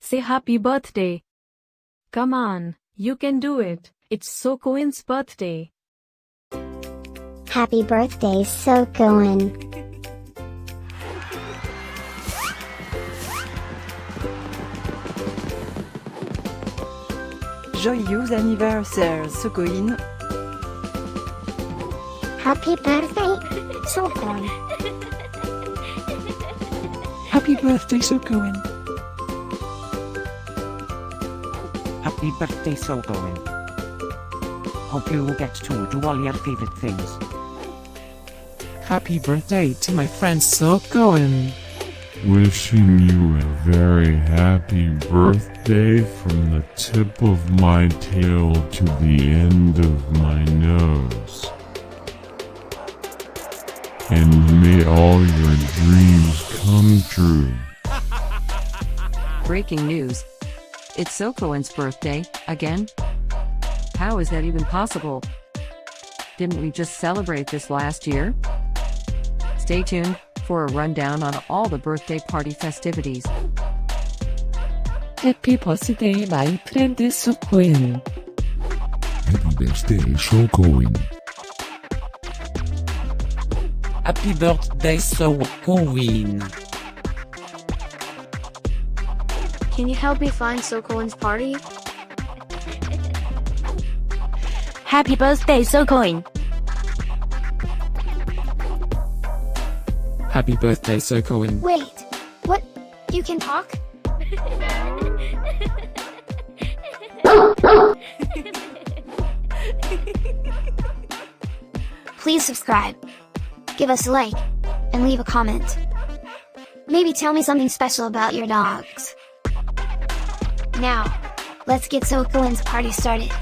Say happy birthday. Come on, you can do it. It's Sokoine's birthday. Happy birthday, Sokoine. Joyeux anniversaire, Sokoine. Happy birthday, Sokoine. Happy birthday, Sokoine. Happy birthday, Sokoine. Hope you will get to do all your favorite things. Happy birthday to my friend Sokoine. Wishing you a very happy birthday from the tip of my tail to the end of my nose. And may all your dreams come true. Breaking news. It's Sokoine's birthday, again? How is that even possible? Didn't we just celebrate this last year? Stay tuned for a rundown on all the birthday party festivities. Happy birthday, my friend Sokoine. Happy birthday, Sokoine. Happy birthday, Sokoine. Can you help me find Sokoine's party? Happy birthday, Sokoine. Happy birthday, Sokoine. Wait, what? You can talk? Please subscribe, give us a like, and leave a comment. Maybe tell me something special about your dogs. Now, let's get Sokoine's party started.